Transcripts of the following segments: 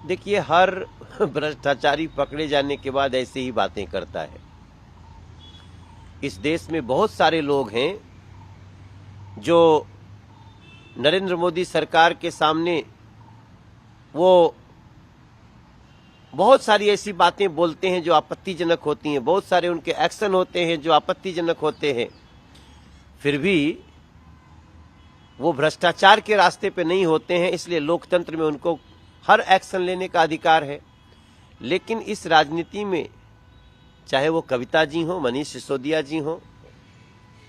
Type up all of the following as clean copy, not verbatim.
देखिए, हर भ्रष्टाचारी पकड़े जाने के बाद ऐसे ही बातें करता है। इस देश में बहुत सारे लोग हैं जो नरेंद्र मोदी सरकार के सामने वो बहुत सारी ऐसी बातें बोलते हैं जो आपत्तिजनक होती हैं, बहुत सारे उनके एक्शन होते हैं जो आपत्तिजनक होते हैं, फिर भी वो भ्रष्टाचार के रास्ते पे नहीं होते हैं। इसलिए लोकतंत्र में उनको हर एक्शन लेने का अधिकार है। लेकिन इस राजनीति में चाहे वो कविता जी हो, मनीष सिसोदिया जी हो,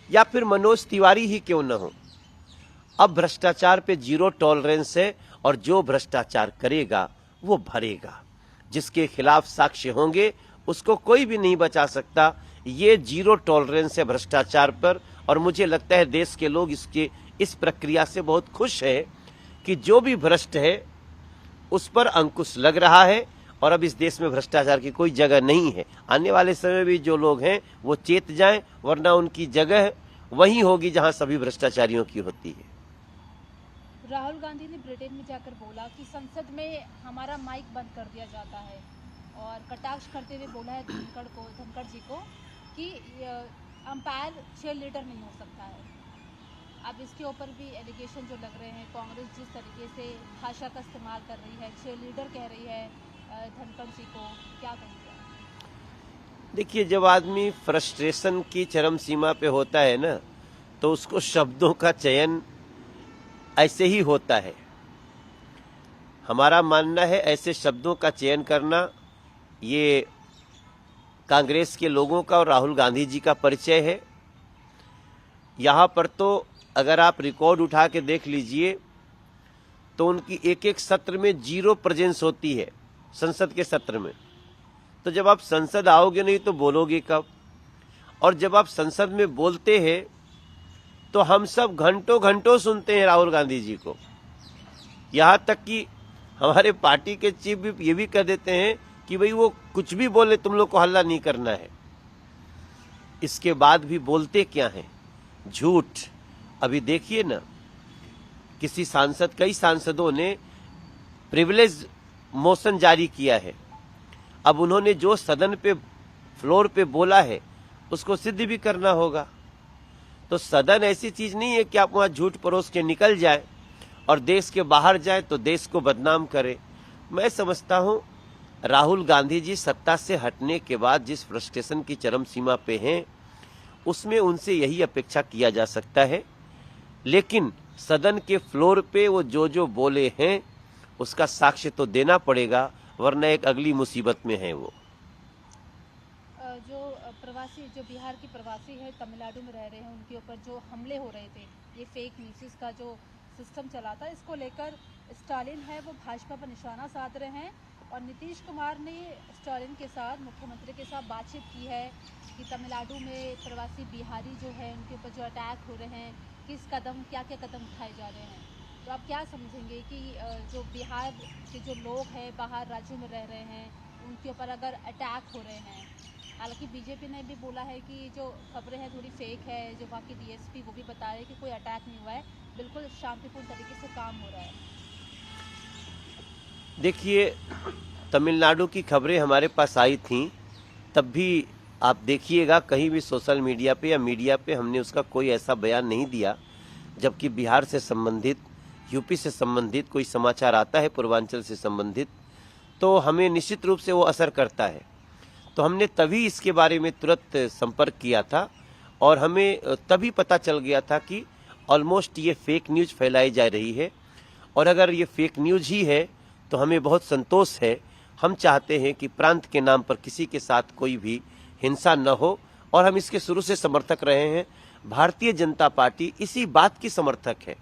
या फिर मनोज तिवारी ही क्यों न हो, अब भ्रष्टाचार पे जीरो टॉलरेंस है और जो भ्रष्टाचार करेगा वो भरेगा। जिसके खिलाफ साक्ष्य होंगे उसको कोई भी नहीं बचा सकता। ये जीरो टॉलरेंस है भ्रष्टाचार पर, और मुझे लगता है देश के लोग इस प्रक्रिया से बहुत खुश है कि जो भी भ्रष्ट है उस पर अंकुश लग रहा है और अब इस देश में भ्रष्टाचार की कोई जगह नहीं है। आने वाले समय में जो लोग हैं वो चेत जाएं, वरना उनकी जगह वहीं होगी जहां सभी भ्रष्टाचारियों की होती है। राहुल गांधी ने ब्रिटेन में जाकर बोला कि संसद में हमारा माइक बंद कर दिया जाता है और कटाक्ष करते हुए बोला है धनखड़ जी को कि अंपायर चीयर लीडर नहीं हो सकता है। अब इसके ऊपर भी एलिगेशन जो लग रहे हैं, कांग्रेस जिस तरीके से भाषा का इस्तेमाल कर रही है, चीयर लीडर कह रही है धनखड़ जी को, क्या कहेंगे? देखिए, जब आदमी फ्रस्ट्रेशन की चरम सीमा पे होता है ना, तो उसको शब्दों का चयन ऐसे ही होता है। हमारा मानना है ऐसे शब्दों का चयन करना ये कांग्रेस के लोगों का और राहुल गांधी जी का परिचय है। यहाँ पर तो अगर आप रिकॉर्ड उठा के देख लीजिए तो उनकी एक एक सत्र में जीरो प्रेजेंस होती है, संसद के सत्र में। तो जब आप संसद आओगे नहीं तो बोलोगे कब? और जब आप संसद में बोलते हैं तो हम सब घंटों घंटों सुनते हैं राहुल गांधी जी को। यहाँ तक कि हमारे पार्टी के चीफ भी ये भी कह देते हैं कि भाई वो कुछ भी बोले, तुम लोग को हल्ला नहीं करना है। इसके बाद भी बोलते क्या हैं? झूठ। अभी देखिए ना, कई सांसदों ने प्रिविलेज मोशन जारी किया है। अब उन्होंने जो सदन पे फ्लोर पे बोला है उसको सिद्ध भी करना होगा। तो सदन ऐसी चीज नहीं है कि आप वहां झूठ परोस के निकल जाए और देश के बाहर जाए तो देश को बदनाम करे। मैं समझता हूं राहुल गांधी जी सत्ता से हटने के बाद जिस फ्रस्ट्रेशन की चरम सीमा पे हैं, उसमें उनसे यही अपेक्षा किया जा सकता है। लेकिन सदन के फ्लोर पे वो जो बोले हैं उसका साक्ष्य तो देना पड़ेगा, वरना एक अगली मुसीबत में है वो। जो बिहार के प्रवासी है, तमिलनाडु में रह रहे हैं, उनके ऊपर जो हमले हो रहे थे, ये फेक न्यूज़ का जो सिस्टम चला था, इसको लेकर स्टालिन है वो भाजपा पर निशाना साध रहे हैं। और नीतीश कुमार ने स्टालिन के साथ, मुख्यमंत्री के साथ बातचीत की है कि तमिलनाडु में प्रवासी बिहारी जो है उनके ऊपर जो अटैक हो रहे हैं, क्या क्या कदम उठाए जा रहे हैं। तो आप क्या समझेंगे कि जो बिहार के जो लोग हैं, बाहर राज्यों में रह रहे हैं, उनके ऊपर अगर अटैक हो रहे हैं? हालांकि बीजेपी ने भी बोला है कि जो खबरें हैं थोड़ी फेक है, जो वहाँ की डीएसपी वो भी बता रहे हैं कि कोई अटैक नहीं हुआ है, बिल्कुल शांतिपूर्ण तरीके से काम हो रहा है। देखिए, तमिलनाडु की खबरें हमारे पास आई थीं, तब भी आप देखिएगा कहीं भी सोशल मीडिया पे या मीडिया पे हमने उसका कोई ऐसा बयान नहीं दिया। जबकि बिहार से संबंधित, यूपी से संबंधित कोई समाचार आता है, पूर्वांचल से संबंधित, तो हमें निश्चित रूप से वो असर करता है। तो हमने तभी इसके बारे में तुरंत संपर्क किया था और हमें तभी पता चल गया था कि ऑलमोस्ट ये फेक न्यूज़ फैलाई जा रही है। और अगर ये फेक न्यूज़ ही है तो हमें बहुत संतोष है। हम चाहते हैं कि प्रांत के नाम पर किसी के साथ कोई भी हिंसा न हो, और हम इसके शुरू से समर्थक रहे हैं। भारतीय जनता पार्टी इसी बात की समर्थक है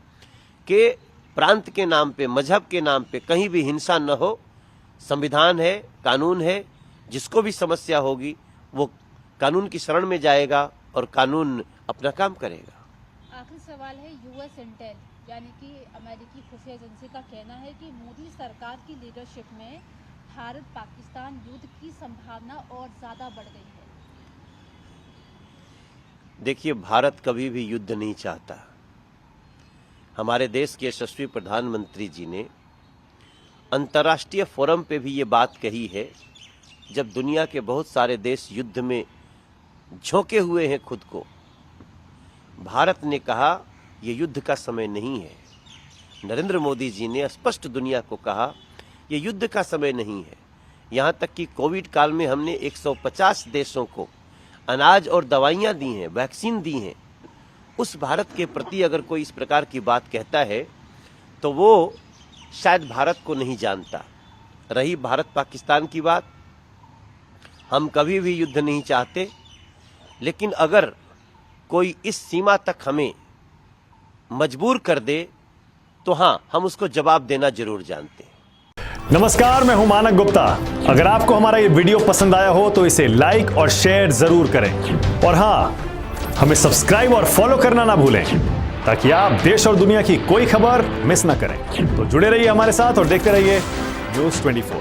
कि प्रांत के नाम पे, मजहब के नाम पे कहीं भी हिंसा न हो। संविधान है, कानून है, जिसको भी समस्या होगी वो कानून की शरण में जाएगा और कानून अपना काम करेगा। आखिरी सवाल है, यूएस इंटेल यानी कि अमेरिकी खुफिया एजेंसी का कहना है कि मोदी सरकार की लीडरशिप में भारत पाकिस्तान युद्ध की संभावना और ज्यादा बढ़ गई है। देखिए, भारत कभी भी युद्ध नहीं चाहता। हमारे देश के यशस्वी प्रधानमंत्री जी ने अंतर्राष्ट्रीय फोरम पे भी ये बात कही है, जब दुनिया के बहुत सारे देश युद्ध में झोंके हुए हैं खुद को, भारत ने कहा ये युद्ध का समय नहीं है। नरेंद्र मोदी जी ने स्पष्ट दुनिया को कहा ये युद्ध का समय नहीं है। यहाँ तक कि कोविड काल में हमने 150 देशों को अनाज और दवाइयाँ दी हैं, वैक्सीन दी हैं। उस भारत के प्रति अगर कोई इस प्रकार की बात कहता है तो वो शायद भारत को नहीं जानता। रही भारत पाकिस्तान की बात, हम कभी भी युद्ध नहीं चाहते, लेकिन अगर कोई इस सीमा तक हमें मजबूर कर दे तो हाँ, हम उसको जवाब देना जरूर जानते हैं। नमस्कार, मैं हूं मानक गुप्ता। अगर आपको हमारा ये वीडियो पसंद आया हो तो इसे लाइक और शेयर जरूर करें, और हाँ, हमें सब्सक्राइब और फॉलो करना ना भूलें ताकि आप देश और दुनिया की कोई खबर मिस ना करें। तो जुड़े रहिए हमारे साथ और देखते रहिए न्यूज़ 24।